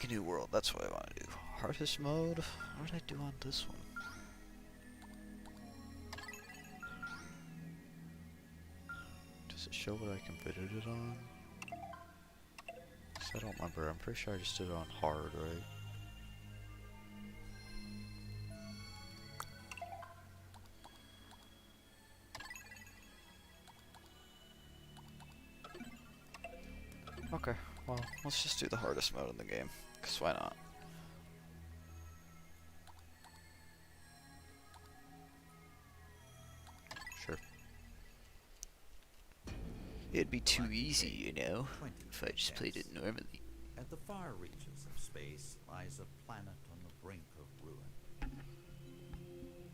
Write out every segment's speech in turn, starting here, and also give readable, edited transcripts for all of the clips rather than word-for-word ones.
a new world. That's what I want to do. Hardest mode? What did I do on this one? Does it show what I completed it on? 'Cause I don't remember. I'm pretty sure I just did it on hard, right? Okay, well, let's just do the hardest mode in the game, because why not? Sure. It'd be too easy, you know, if I just played it normally. At the far reaches of space lies a planet on the brink of ruin.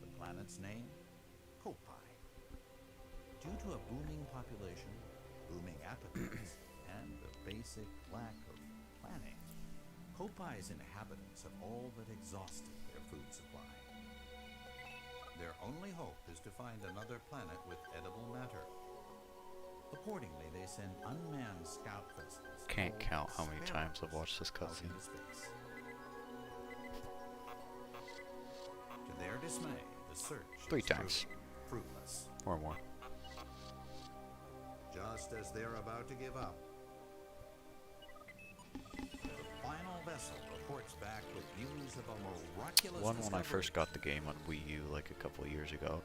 The planet's name? Kopai. Due to a booming population, booming appetites, and a basic lack of planning, Kopai's inhabitants have all but exhausted their food supply. Their only hope is to find another planet with edible matter. Accordingly, they send unmanned scout vessels. Can't count how many times I've watched this cutscene. To their dismay, the search 3 is times. fruitless. Or more. Just as they're about to give up, the final vessel reports back with news of a miraculous One when I discovery. first got the game on Wii U like a couple years ago.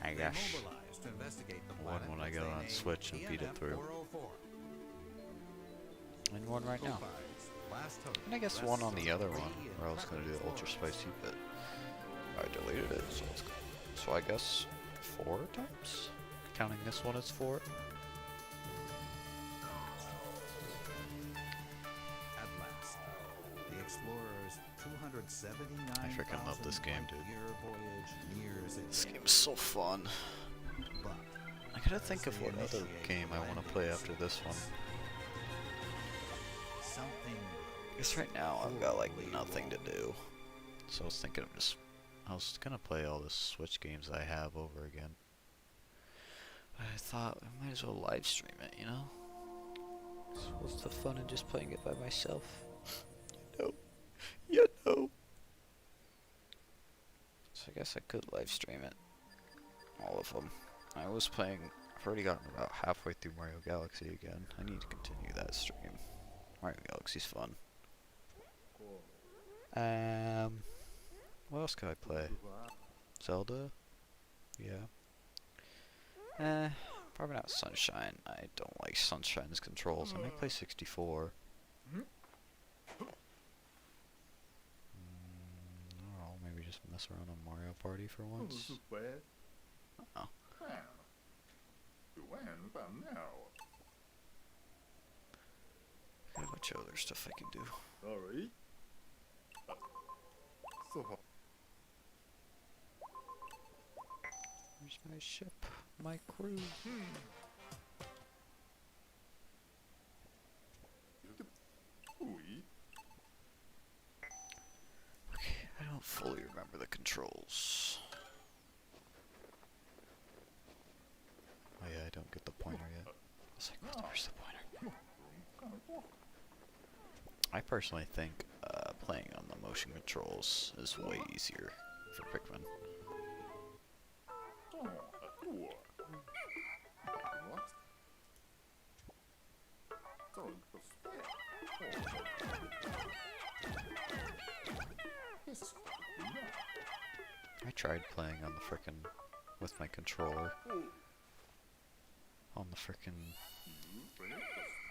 I They guess. mobilized to investigate the One planet, when I which got they on named Switch and beat it through. TNF-404. And one right now. Kopai's last hope And I guess rests one on the a other free one, and where I was gonna do the preferable ultra forest. spicy, but I deleted it, so I guess 4 times? Counting this one as 4? At last, the explorer's 279,000 I freaking love this game, dude. light-year voyage nears its This end. game is so fun. But I gotta as think of they what other initiate game I want to landing play after this one. something I guess right now I've got like nothing to do. So I was thinking of I was gonna play all the Switch games I have over again. But I thought I might as well live stream it, you know? So what's the fun in just playing it by myself? You know. So I guess I could live stream it. All of them. I was playing, I've already gotten about halfway through Mario Galaxy again. I need to continue that stream. Mario Galaxy's fun. What else could I play? Zelda? Yeah. Probably not Sunshine. I don't like Sunshine's controls. I might play 64. I don't know, maybe just mess around on Mario Party for once. Oh. Got a bunch of other stuff I can do. Sorry. Where's my ship? My crew? Okay, I don't fully remember the controls. Oh yeah, I don't get the pointer yet. I was like, where's the pointer? I personally think playing on the motion controls is way easier for Pikmin. I tried playing on the frickin' with my controller. On the frickin'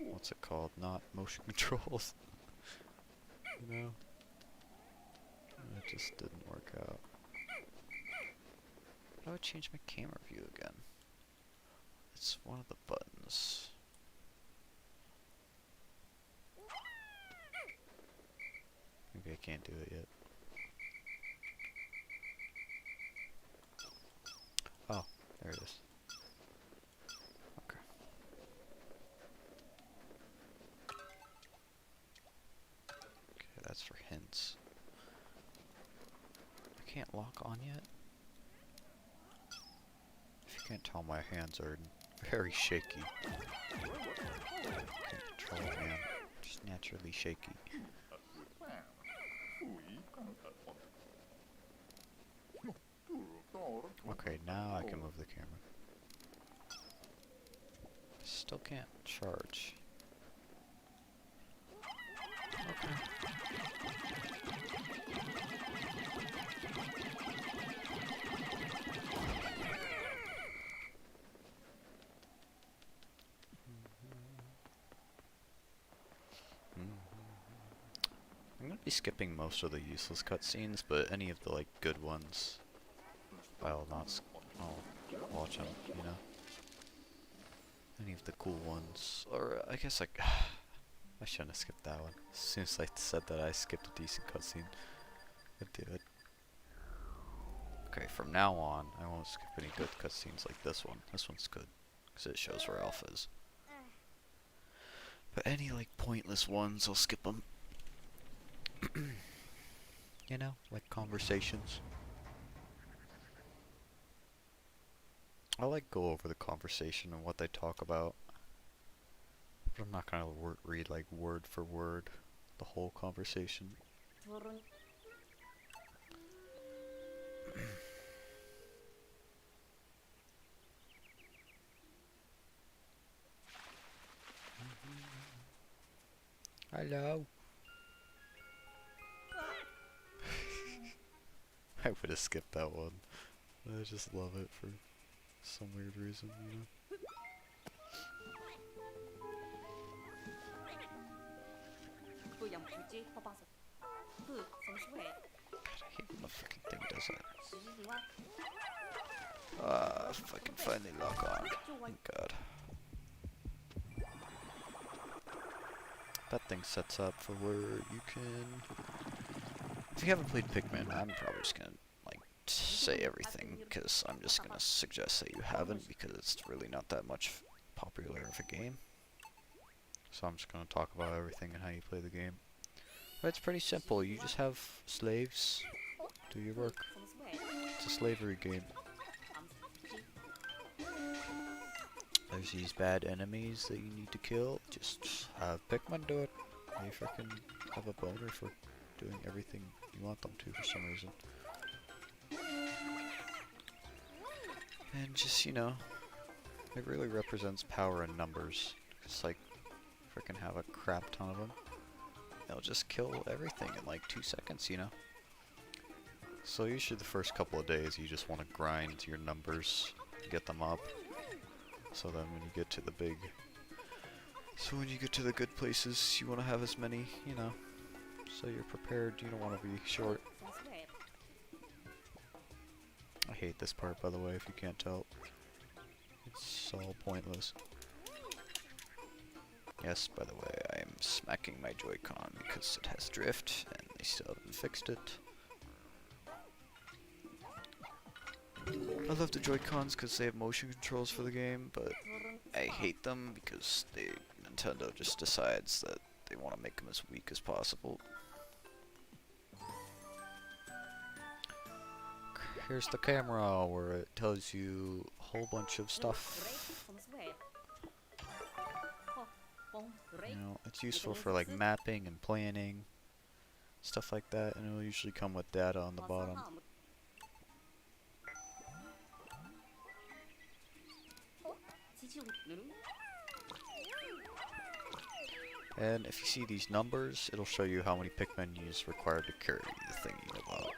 what's it called? Not motion controls. You know? It just didn't work out. How do I change my camera view again? It's one of the buttons. Maybe I can't do it yet. Oh, there it is. Okay. Okay, that's for hints. I can't lock on yet? If you can't tell, my hands are very shaky. Can't control it, man. Just naturally shaky. Okay, now I can move the camera. Still can't charge. Okay. I'm gonna be skipping most of the useless cutscenes, but any of the like good ones, I'll watch them. You know, any of the cool ones, or I guess like I shouldn't have skipped that one. As soon as I said that, I skipped a decent cutscene. I did. Okay, from now on, I won't skip any good cutscenes like this one. This one's good, because it shows where Alpha is. But any, like, pointless ones, I'll skip them. You know, like conversations. I'll, like, go over the conversation and what they talk about. But I'm not gonna read, like, word for word the whole conversation. Hello. I would have skipped that one. I just love it for some weird reason, you know? God, I hate when the fucking thing does that. Ah, if I can finally lock on. Thank God. That thing sets up for where you can... If you haven't played Pikmin, I'm probably just gonna, like, say everything, because I'm just gonna suggest that you haven't, because it's really not that much popular of a game. So I'm just gonna talk about everything and how you play the game. But it's pretty simple, you just have slaves do your work. It's a slavery game. There's these bad enemies that you need to kill, just have Pikmin do it. They freaking have a boner for doing everything you want them to for some reason. And just, you know, it really represents power in numbers. It's like, freaking have a crap ton of them. They'll just kill everything in like 2 seconds, you know? So usually the first couple of days you just want to grind your numbers, get them up. So then when you get to the good places, you want to have as many, you know, so you're prepared, you don't want to be short. I hate this part, by the way, if you can't tell. It's all pointless. Yes, by the way, I am smacking my Joy-Con because it has drift, and they still haven't fixed it. I love the Joy-Cons because they have motion controls for the game, but I hate them because Nintendo just decides that they want to make them as weak as possible. Here's the camera where it tells you a whole bunch of stuff. You know, it's useful for like mapping and planning, stuff like that, and it'll usually come with data on the bottom. And if you see these numbers, it'll show you how many Pikmin is required to carry the thing you about.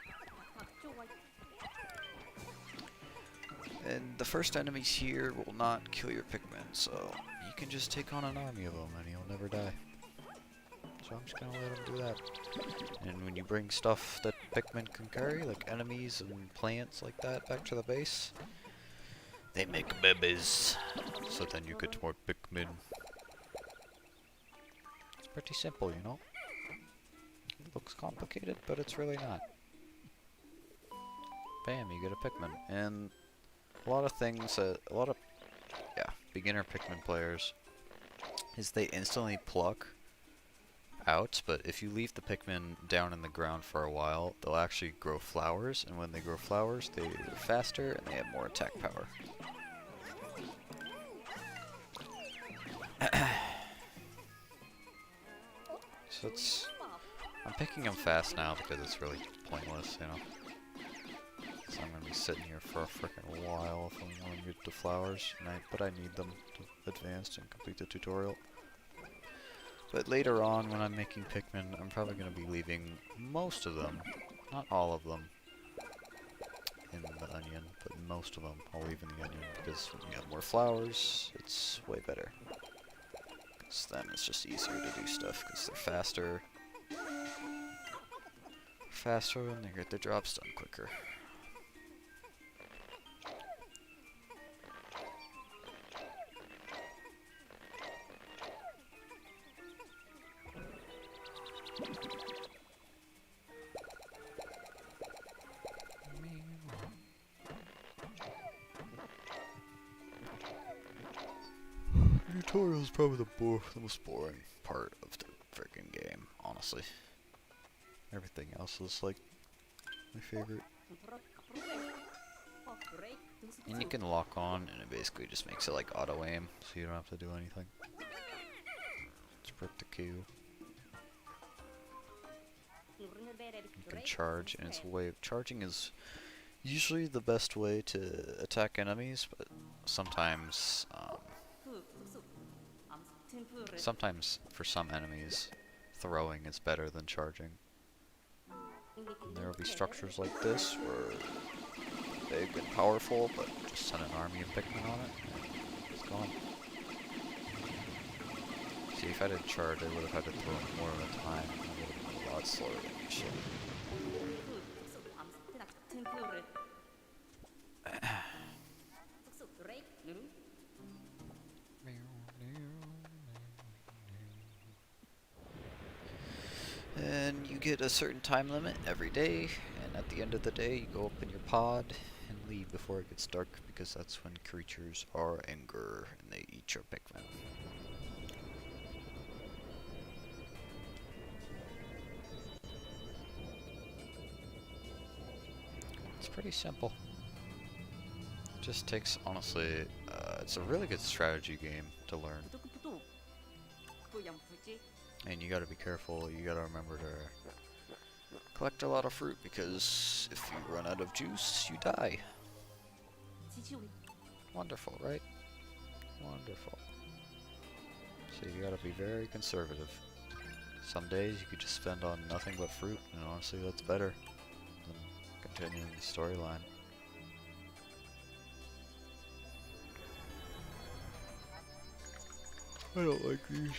And the first enemies here will not kill your Pikmin, so you can just take on an army of them and you'll never die. So I'm just gonna let them do that. And when you bring stuff that Pikmin can carry, like enemies and plants like that, back to the base, they make babies. So then you get more Pikmin. It's pretty simple, you know? It looks complicated, but it's really not. Bam, you get a Pikmin. And a lot of things that, beginner Pikmin players, is they instantly pluck out, but if you leave the Pikmin down in the ground for a while, they'll actually grow flowers, and when they grow flowers, they're faster and they have more attack power. So I'm picking them fast now because it's really pointless, you know. So I'm gonna be sitting here for a freaking while if I'm going to get the flowers, but I need them to advance and complete the tutorial. But later on, when I'm making Pikmin, I'm probably going to be leaving most of them, not all of them, in the onion, but most of them I'll leave in the onion, because when you have more flowers, it's way better. Because then it's just easier to do stuff, because they're faster, and they get their jobs done quicker. Tutorial is probably the most boring part of the freaking game, honestly. Everything else is like my favorite. And you can lock on, and it basically just makes it like auto aim, so you don't have to do anything. Just press the Q. You can charge, and charging is usually the best way to attack enemies, but sometimes for some enemies, throwing is better than charging. And there will be structures like this where big and powerful, but just send an army of Pikmin on it, and it's gone. See, if I did charge, I would have had to throw it more at a time, and it would have been a lot slower than this shit. And you get a certain time limit every day, and at the end of the day you go up in your pod and leave before it gets dark, because that's when creatures are angry and they eat your Pikmin. It's pretty simple. It just takes, honestly, it's a really good strategy game to learn. And you gotta be careful, you gotta remember to collect a lot of fruit, because if you run out of juice, you die. Wonderful, right? Wonderful. So you gotta be very conservative. Some days you could just spend on nothing but fruit, and honestly that's better than continuing the storyline. I don't like these.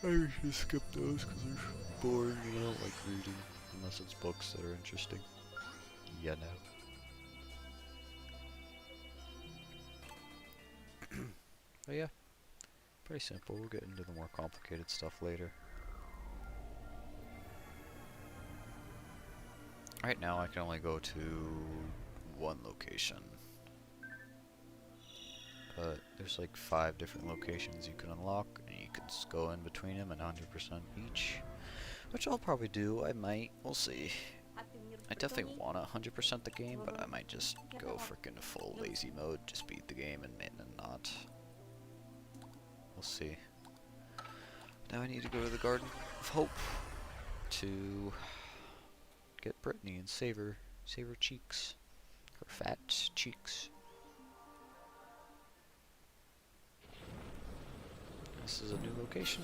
I usually skip those because they're boring and I don't like reading, unless it's books that are interesting. Yeah, no. But yeah, pretty simple. We'll get into the more complicated stuff later. Right now I can only go to one location. But there's like 5 different locations you can unlock, and you can just go in between them at 100% each. Which I'll probably do, I might, we'll see. I definitely want to 100% the game, but I might just go freaking full lazy mode, just beat the game and not. We'll see. Now I need to go to the Garden of Hope to get Brittany and save her cheeks. Her fat cheeks. This is a new location.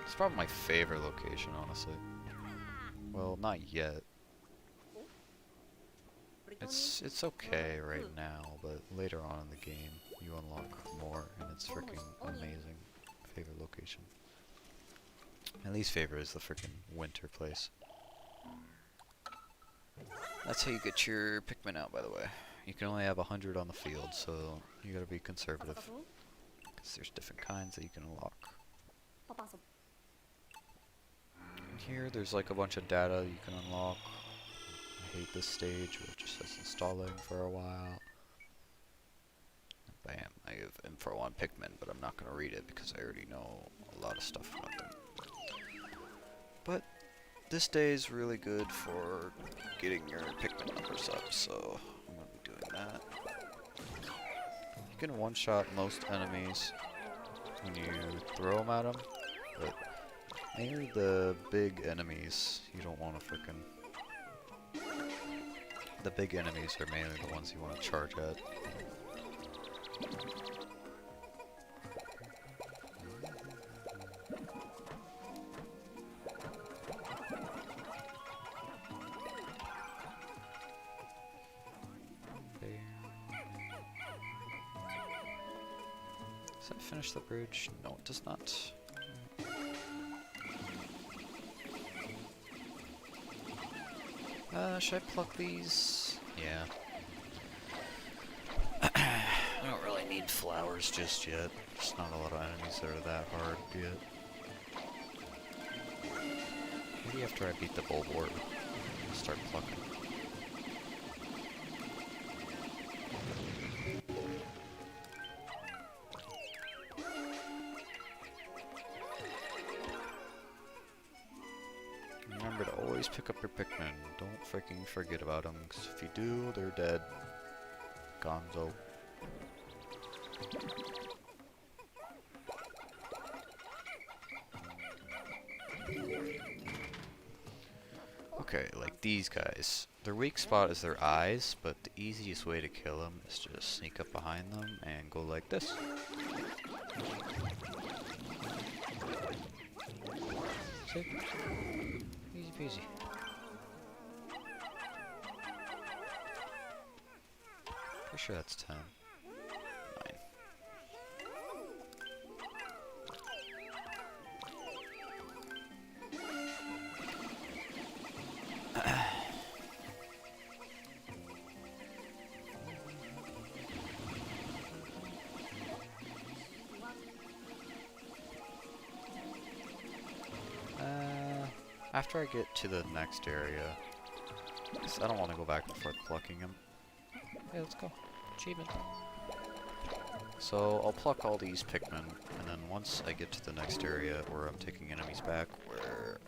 It's probably my favorite location, honestly. Well, not yet. It's okay right now, but later on in the game, you unlock more, and it's freaking amazing. Favorite location. My least favorite is the freaking winter place. That's how you get your Pikmin out, by the way. You can only have 100 on the field, so you gotta be conservative. Because there's different kinds that you can unlock. And here, there's like a bunch of data you can unlock. I hate this stage, where it just says installing for a while. Bam, I have info on Pikmin, but I'm not going to read it because I already know a lot of stuff about them. But this day is really good for getting your Pikmin numbers up, so I'm going to be doing that. You can one-shot most enemies when you throw them at them, but Mainly the big enemies. You don't want to frickin'... The big enemies are mainly the ones you want to charge at. Does that finish the bridge? No, it does not. Should I pluck these? Yeah. I don't really need flowers just yet. There's not a lot of enemies that are that hard yet. Maybe after I beat the Bulwark, I'll start plucking. Remember to always pick up your Pikmin. Don't freaking forget about them, because if you do, they're dead. Gonzo. Okay, like these guys. Their weak spot is their eyes, but the easiest way to kill them is to just sneak up behind them and go like this. See? Easy peasy. Pretty sure that's 10. 9. After I get to the next area, because I don't want to go back and forth plucking him. Hey, let's go. Achievement. So I'll pluck all these Pikmin, and then once I get to the next area where I'm taking enemies back, where...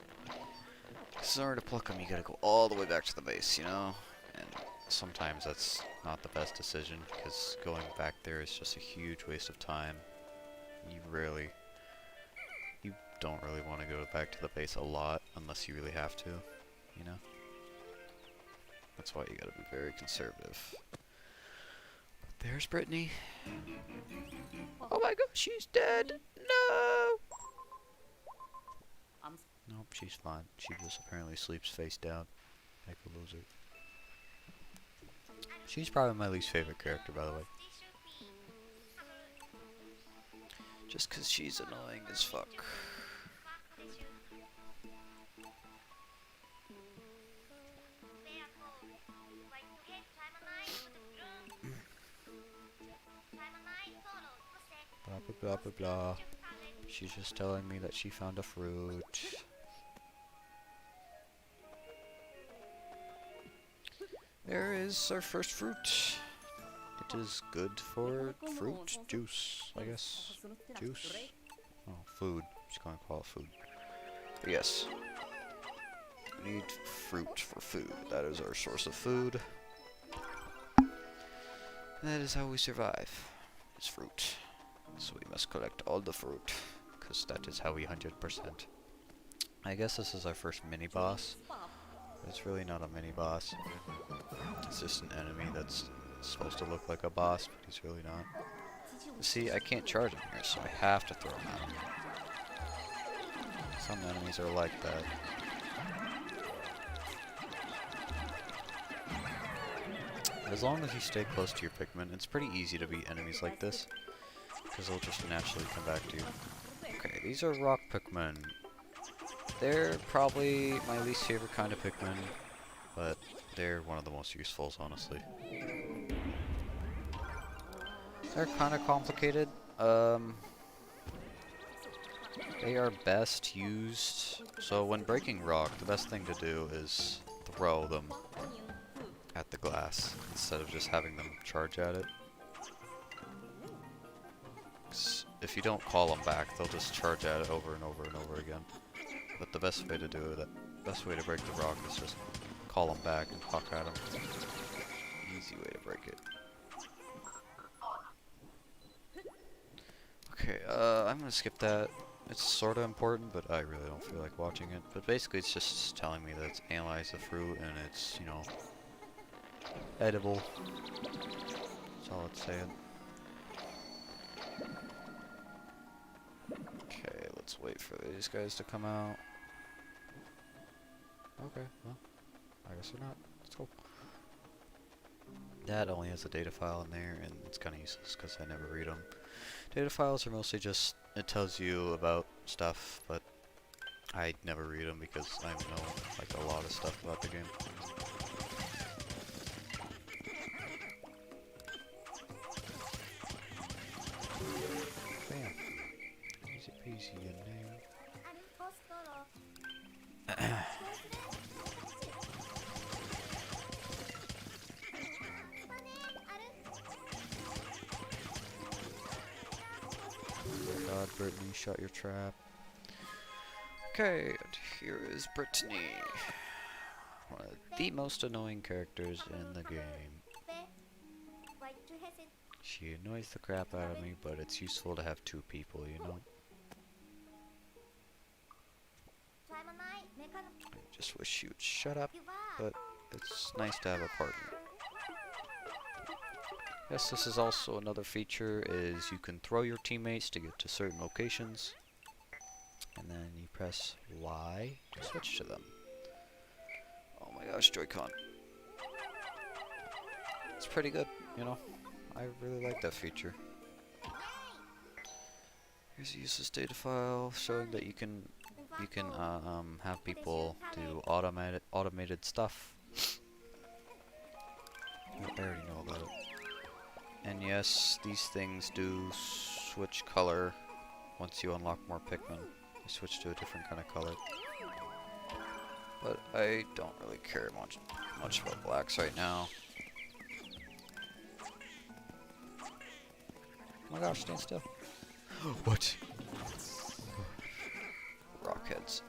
in order to pluck them, you gotta go all the way back to the base, you know? And sometimes that's not the best decision, because going back there is just a huge waste of time. You don't really want to go back to the base a lot, unless you really have to, you know? That's why you gotta be very conservative. There's Brittany. Oh my god, she's dead! No! Nope, she's fine. She just apparently sleeps face down. Heck of a loser. She's probably my least favorite character, by the way. Just 'cause she's annoying as fuck. Blah blah blah blah blah. She's just telling me that she found a fruit. There is our first fruit. It is good for fruit juice, I guess. Juice? Oh, food. Just gonna call it food. But yes. We need fruit for food. That is our source of food. That is how we survive. It's fruit. So we must collect all the fruit, because that is how we 100%. I guess this is our first mini-boss. It's really not a mini-boss. It's just an enemy that's supposed to look like a boss, but he's really not. See, I can't charge him here, so I have to throw him at him. Some enemies are like that. As long as you stay close to your Pikmin, it's pretty easy to beat enemies like this, because they'll just naturally come back to you. Okay, these are rock Pikmin. They're probably my least favorite kind of Pikmin, but they're one of the most useful, honestly. They're kind of complicated. They are best used... So when breaking rock, the best thing to do is throw them at the glass, instead of just having them charge at it. If you don't call them back, they'll just charge at it over and over and over again. But the best way to do it, best way to break the rock is just call them back and huck at them. Easy way to break it. Okay, I'm gonna skip that. It's sort of important, but I really don't feel like watching it. But basically, it's just telling me that it's analyzed the fruit and it's, you know, edible. That's all it's saying. Okay, let's wait for these guys to come out. Okay, well, I guess they're not. Let's go. That only has a data file in there, and it's kind of useless because I never read them. Data files are mostly just, it tells you about stuff, but I never read them because I know like a lot of stuff about the game. Bam. Easy peasy in there. Oh god, Brittany, shut your trap. Okay, and here is Brittany. One of the most annoying characters in the game. She annoys the crap out of me, but it's useful to have two people, you know? I just wish you would shut up, but it's nice to have a partner. Yes, this is also another feature, is you can throw your teammates to get to certain locations, and then you press Y to switch to them. Oh my gosh, Joy-Con. It's pretty good, you know? I really like that feature. Here's a useless data file showing that you can have people do automated stuff. I already know about it. And yes, these things do switch color once you unlock more Pikmin. They switch to a different kind of color. But I don't really care much about blacks right now. Oh my gosh, stand still. What? Rockheads.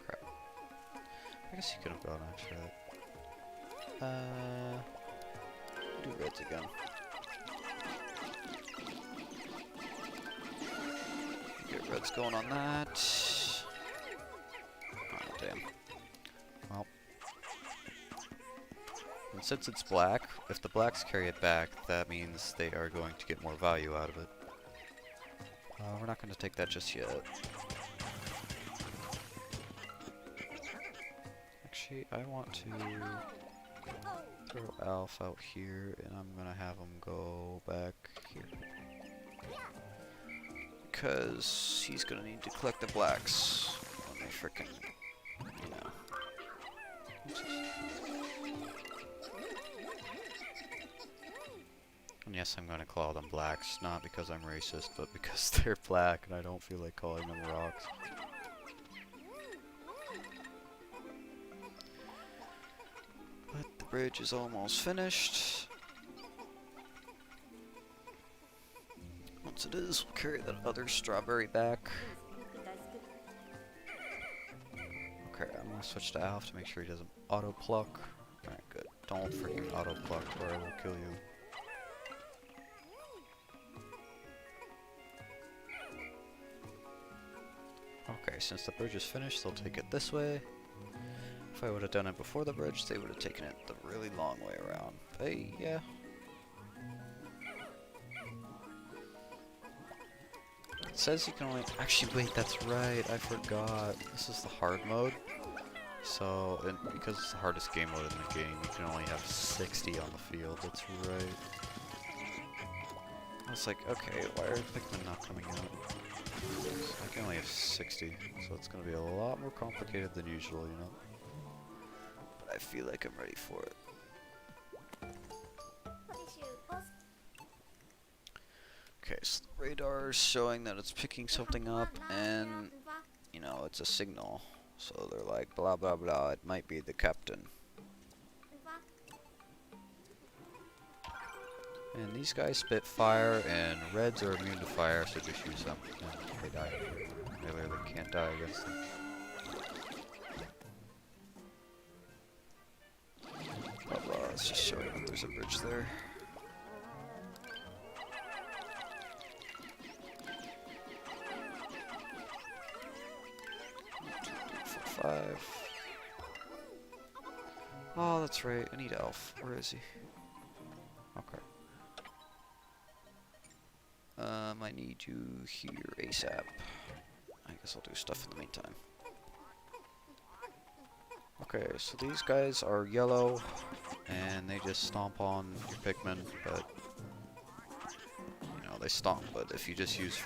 Crap. I guess you could have gone after that. Do reds again. Get reds going on that. Oh, damn. Well. And since it's black, if the blacks carry it back, that means they are going to get more value out of it. We're not going to take that just yet. Actually, I want to throw Alf out here, and I'm going to have him go back here. Because he's going to need to collect the blacks when they frickin', you know. And yes, I'm going to call them blacks, not because I'm racist, but because they're black and I don't feel like calling them rocks. But the bridge is almost finished. Once it is, we'll carry that other strawberry back. Okay, I'm going to switch to Alf to make sure he doesn't auto-pluck. Alright, good. Don't freaking auto-pluck or I will kill you. Okay, since the bridge is finished, they'll take it this way. If I would have done it before the bridge, they would have taken it the really long way around. Hey, yeah. It says you can only... Actually, wait, that's right. I forgot. This is the hard mode. So, because it's the hardest game mode in the game, you can only have 60 on the field. That's right. I was like, okay, why are Pikmin not coming out? I can only have 60, so it's going to be a lot more complicated than usual, you know? But I feel like I'm ready for it. Okay, so the radar is showing that it's picking something up, and, you know, it's a signal. So they're like, blah blah blah, it might be the captain. And these guys spit fire, and reds are immune to fire, so just use them, and they die. They literally can't die against them. Blah blah, let's just show you that there's a bridge there. 5. Oh, that's right. I need Elf. Where is he? Okay. I need you here ASAP. I guess I'll do stuff in the meantime. Okay, so these guys are yellow, and they just stomp on your Pikmin, but you know, they stomp, but if you just use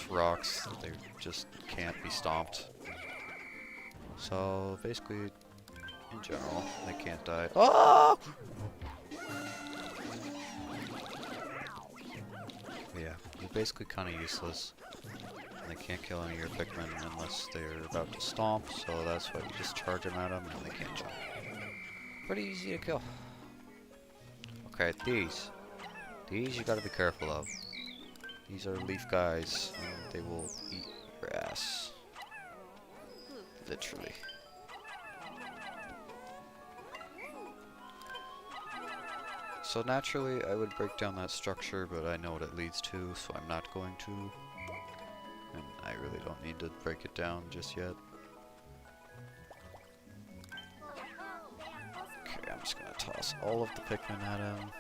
rocks, they just can't be stomped. So basically, in general, they can't die. Oh! But yeah, they're basically kind of useless. And they can't kill any of your Pikmin unless they're about to stomp, so that's why you just charge them at them and they can't jump. Pretty easy to kill. Okay, these you gotta be careful of. These are leaf guys, and they will eat your ass. Literally. So naturally, I would break down that structure, but I know what it leads to, so I'm not going to. And I really don't need to break it down just yet. Okay, I'm just gonna toss all of the Pikmin at him.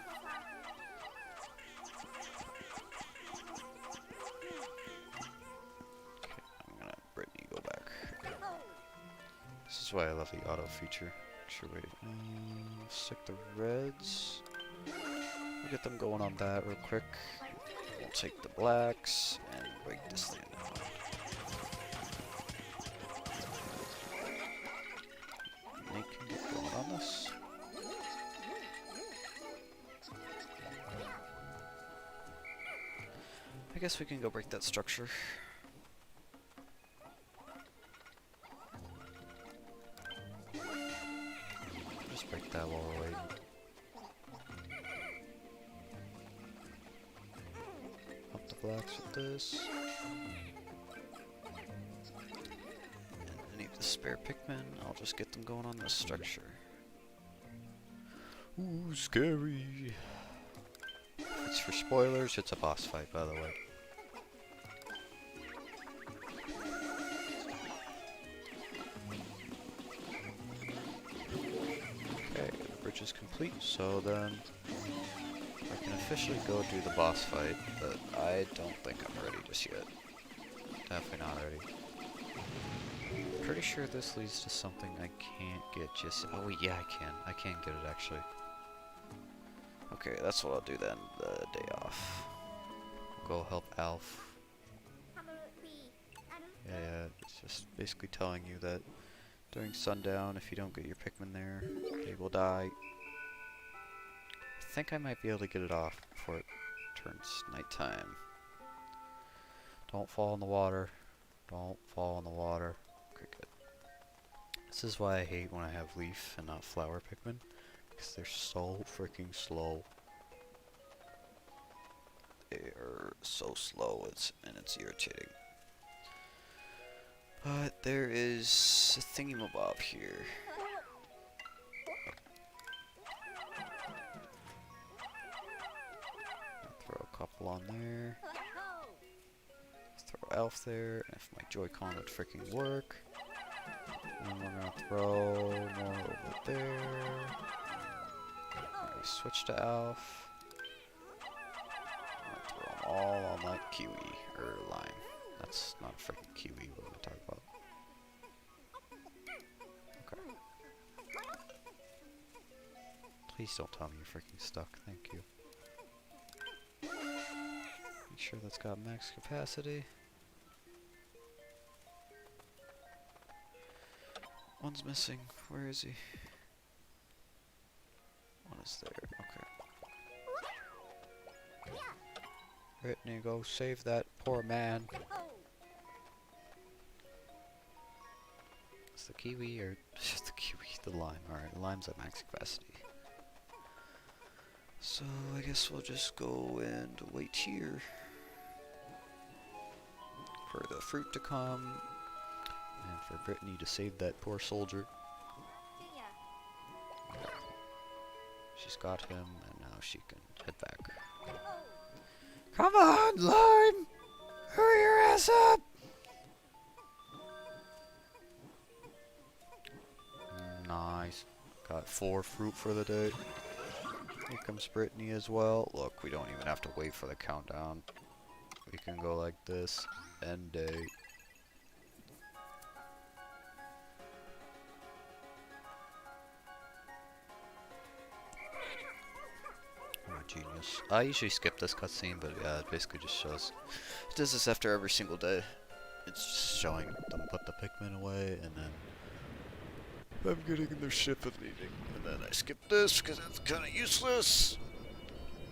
Okay, I'm gonna Brittany go back. This is why I love the auto feature. Sure, wait. Stick the reds. We'll get them going on that real quick. We'll take the blacks and break this thing down. They can get going on this. I guess we can go break that structure. Just break that while we're waiting. Up the blacks with this. And any of the spare Pikmin, I'll just get them going on this structure. Ooh, scary! It's for spoilers, it's a boss fight, by the way. Okay, the bridge is complete, so then I can officially go do the boss fight, but I don't think I'm ready just yet. Definitely not ready. Pretty sure this leads to something I can't get just... Oh yeah, I can. I can get it, actually. Okay, that's what I'll do then, the day off. Go help Alf. Yeah, it's just basically telling you that during sundown, if you don't get your Pikmin there, they will die. I think I might be able to get it off before it turns nighttime. Don't fall in the water. Don't fall in the water. Okay, good. This is why I hate when I have leaf and not flower Pikmin. Because they're so freaking slow. They are so slow, it's irritating. But there is a thingy-mabob here. Throw a couple on there. Throw Elf there. If my Joy-Con would freaking work. And we're gonna throw more over there. Okay, switch to Elf. I'm gonna throw them all on that kiwi, or lime. That's not a freaking kiwi, what am I talking about? Okay. Please don't tell me you're freaking stuck, thank you. Make sure that's got max capacity. One's missing. Where is he? One is there. Okay. Brittany, go save that poor man. It's the kiwi or just the kiwi? The lime. Alright, the lime's at max capacity. So I guess we'll just go and wait here. for the fruit to come, and for Brittany to save that poor soldier. She's got him, and now she can head back. Come on, Lime! Hurry your ass up! Nice. Got 4 fruit for the day. Here comes Brittany as well. Look, we don't even have to wait for the countdown. We can go like this. End day. I'm a genius. I usually skip this cutscene, but yeah, it basically just shows. It does this after every single day. It's just showing them put the Pikmin away, and then I'm getting in their ship and leaving. And then I skip this because it's kind of useless.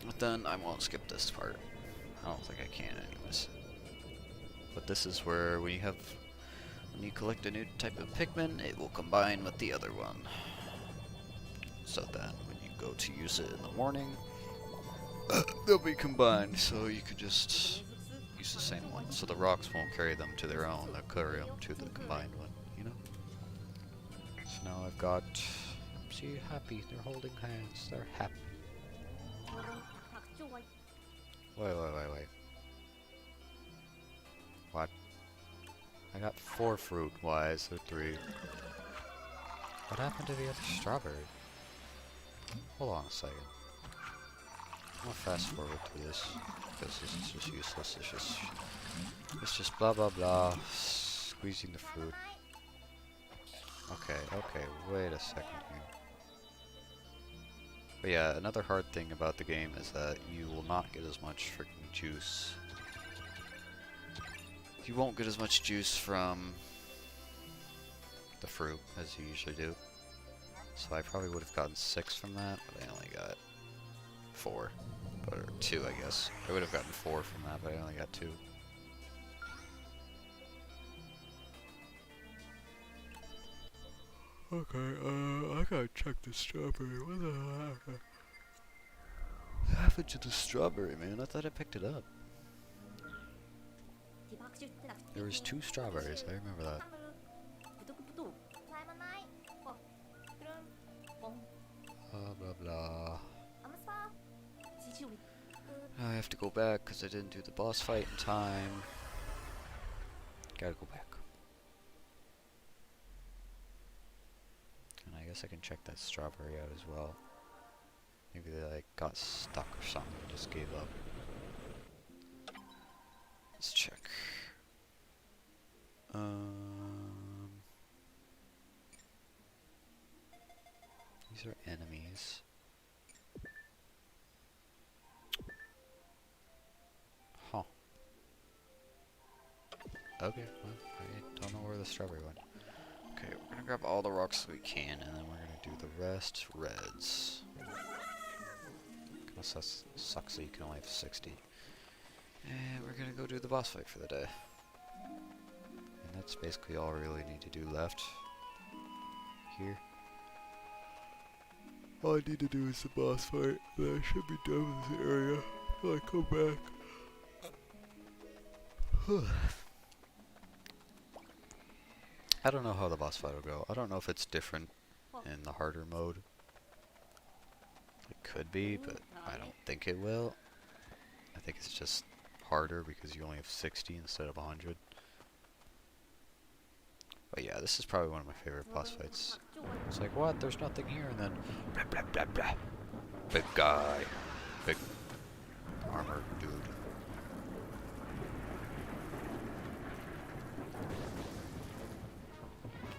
But then I won't skip this part. I don't think I can anyways. But this is where when you collect a new type of Pikmin, it will combine with the other one. So that when you go to use it in the morning, they'll be combined. So you could just use the same one. So the rocks won't carry them to their own, they'll carry them to the combined one, you know? So now I've got, see, happy, they're holding hands, they're happy. Wait. What? I got 4 fruit, why is there 3? What happened to the other strawberry? Hold on a second. I'm gonna fast forward to this, because this is just useless, it's just blah blah blah, squeezing the fruit. Okay, wait a second here. But yeah, another hard thing about the game is that you will not get as much freaking juice. You won't get as much juice from the fruit as you usually do. So I probably would have gotten 6 from that, but I only got 4. Or 2, I guess. I would have gotten 4 from that, but I only got 2. Okay, I gotta check the strawberry. What the hell happened to the strawberry, man? I thought I picked it up. There was 2 strawberries, I remember that. Blah blah. I have to go back because I didn't do the boss fight in time. Gotta go back. And I guess I can check that strawberry out as well. Maybe they like got stuck or something and just gave up. Let's check. These are enemies. Huh. Okay, well, I don't know where the strawberry went. Okay, we're gonna grab all the rocks that we can, and then we're gonna do the rest reds. Kinda sucks that you can only have 60. And we're gonna go do the boss fight for the day. And that's basically all I really need to do left. Here. All I need to do is the boss fight, and I should be done with this area until I come back. I don't know how the boss fight will go. I don't know if it's different in the harder mode. It could be, but I don't think it will. I think it's just harder because you only have 60 instead of 100. But yeah, this is probably one of my favorite boss fights. It's like, what? There's nothing here, and then blah blah blah blah. Big guy. Big armor dude.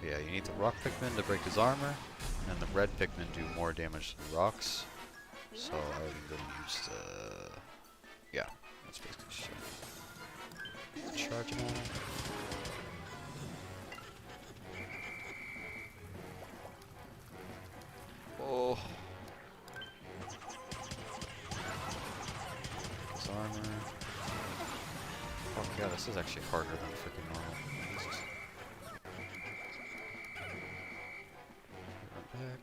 Yeah, you need the rock Pikmin to break his armor, and the red Pikmin do more damage than the rocks. So I'm gonna use the... yeah, that's basically shit. Charge him on. Oh. His armor. Oh yeah, this is actually harder than freaking normal. Jesus. Back.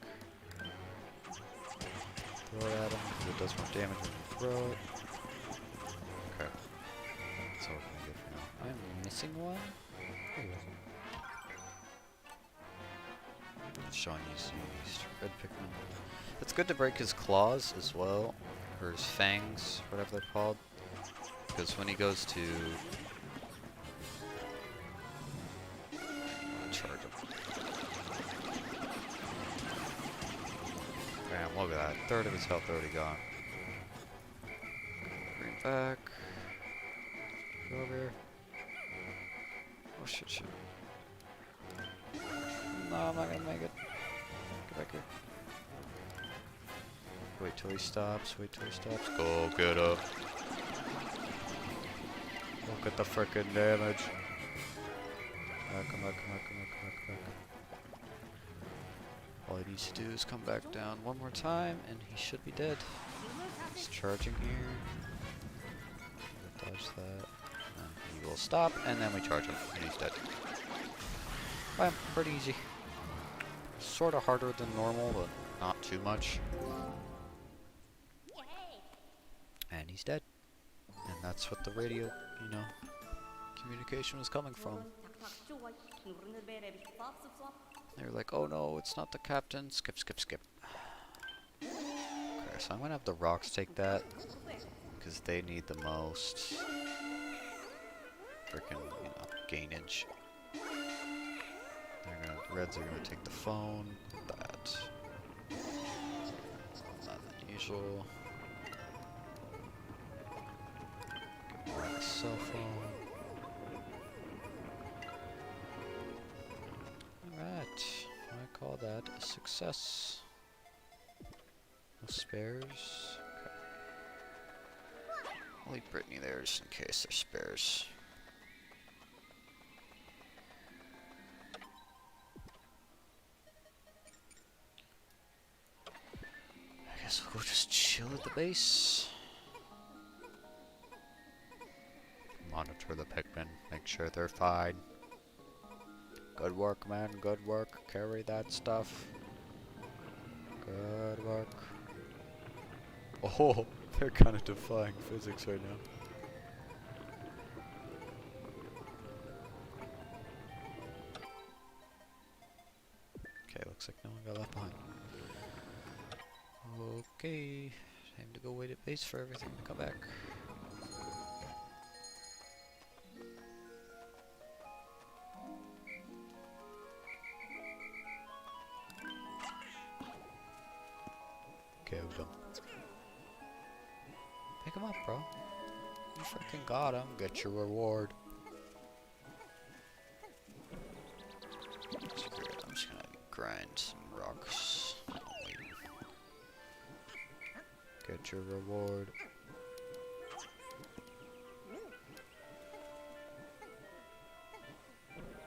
Throw it at him because it does more damage when you throw it. Okay. That's all we're gonna get for now. I'm missing one? Showing these red Pikmin. It's good to break his claws as well, or his fangs, whatever they're called, because when he goes to charge him. Damn, look at that. Third of his health already gone. Bring back. Go over here. Oh shit, shit. No, I'm not gonna make it. Get back here. Wait till he stops, wait till he stops. Go get up. Look at the frickin' damage. Come back. All he needs to do is come back down one more time and he should be dead. He's charging here. Dodge that. And he will stop and then we charge him and he's dead. Bam, pretty easy. Sorta harder than normal, but not too much. And he's dead. And that's what the radio, you know, communication was coming from. They were like, oh no, it's not the captain. Skip. Okay, so I'm gonna have the rocks take that. Because they need the most. Frickin', you know, gainage. The reds are gonna take the phone. That. Not unusual. Get more on the cell phone. Alright. I call that a success. No spares. Okay. I'll leave Brittany there just in case there's spares. I guess we'll go just chill at the base. Monitor the Pikmin, make sure they're fine. Good work, man, good work. Carry that stuff. Good work. Oh, they're kind of defying physics right now. Okay, looks like no one got left behind. Okay, time to go wait at base for everything to come back. Okay, we're done. Pick him up, bro. You freaking got him. Get your reward. Screw it, I'm just gonna grind some rocks. Get your reward.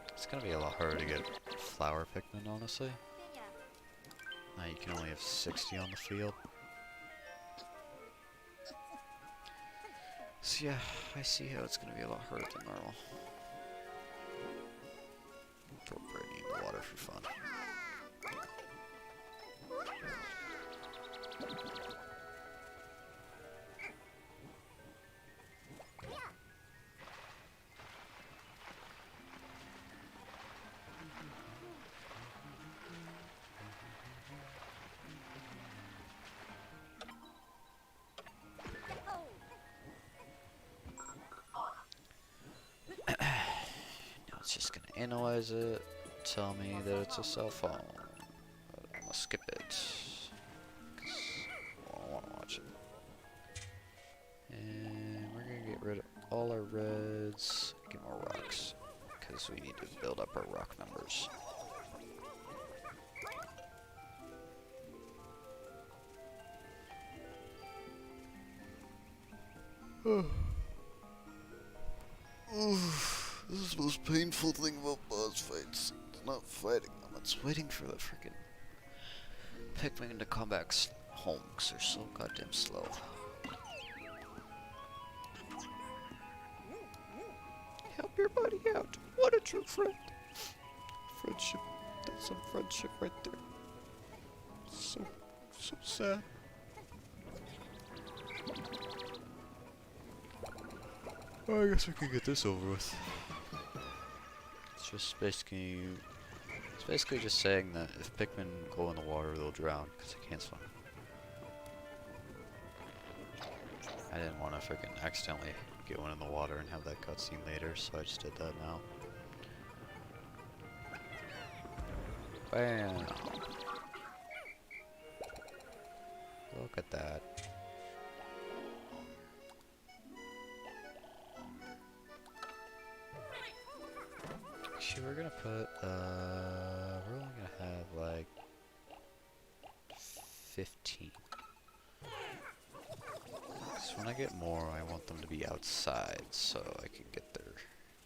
It's gonna be a lot harder to get flower Pikmin, honestly. Now you can only have 60 on the field. So yeah, I see how it's gonna be a lot harder than normal. Throw Brittany in the water for fun. It's just gonna analyze it, tell me that it's a cell phone. But I'm gonna skip it. 'Cause I don't wanna watch it. And we're gonna get rid of all our reds, get more rocks. Because we need to build up our rock numbers. This is the most painful thing about boss fights. It's not fighting them, it's waiting for the freaking Pikmin to come back home because they're so goddamn slow. Help your buddy out. What a true friend. Friendship. That's some friendship right there. So sad. Well, I guess we can get this over with. It's basically just saying that if Pikmin go in the water, they'll drown because they can't swim. I didn't want to freaking accidentally get one in the water and have that cutscene later, so I just did that now. Bam! Look at that. Actually, we're gonna put, we're only gonna have like 15. So when I get more, I want them to be outside so I can get their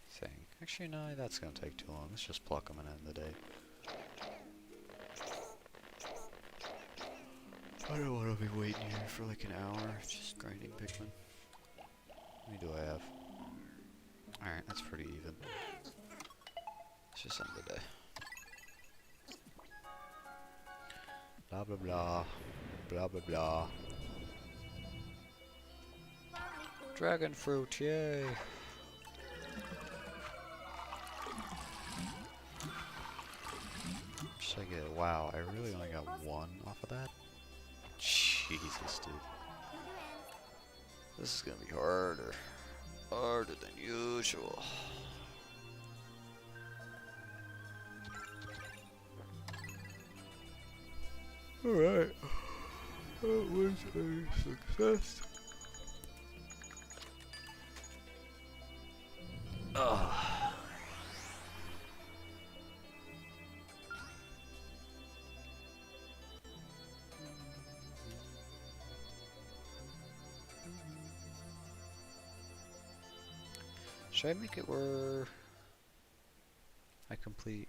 thing. Actually, no, that's gonna take too long. Let's just pluck them and end the day. I don't want to be waiting here for like an hour just grinding Pikmin. How many do I have? Alright, that's pretty even. Let's just end the day. Blah blah blah. Blah blah blah. Dragon fruit, yay! Should I get? Wow, I really only got one off of that? Jesus, dude. This is gonna be harder. Harder than usual. Alright. That was a success. Ugh. Should I make it where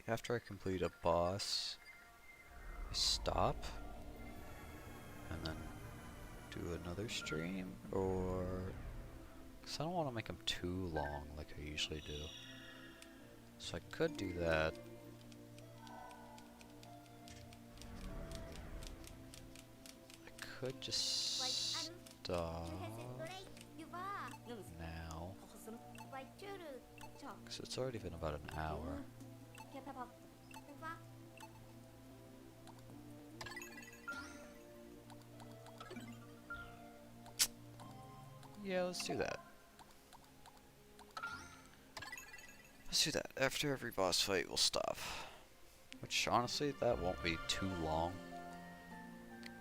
after I complete a boss, I stop and then do another stream, or because I don't want to make them too long like I usually do. So I could do that. I could just stop now. Because it's already been about an hour. Yeah, let's do that. Let's do that. After every boss fight, we'll stop. Which, honestly, that won't be too long.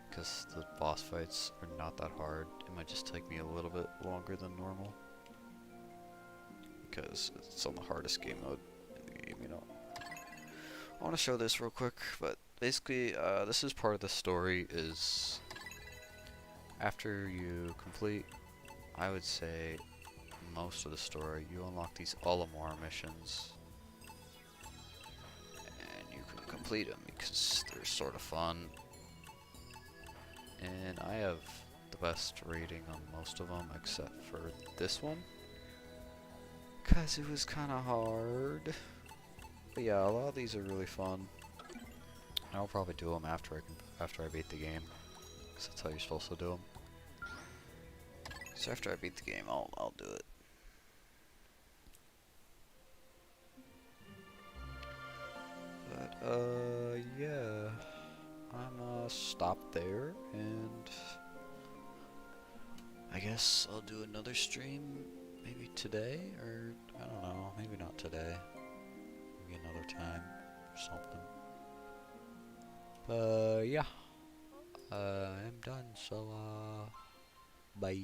Because the boss fights are not that hard. It might just take me a little bit longer than normal. Because it's on the hardest game mode in the game, you know. I want to show this real quick, but basically, this is part of the story, is after you complete, I would say, most of the story, you unlock these Olimar missions, and you can complete them because they're sort of fun, and I have the best rating on most of them except for this one, because it was kind of hard. But yeah, a lot of these are really fun. I'll probably do them after I beat the game, because that's how you're supposed to do them. So after I beat the game, I'll do it. But yeah, I'm stop there, and I guess I'll do another stream maybe today, or I don't know, maybe not today. Maybe another time or something. But yeah, I'm done, so bye.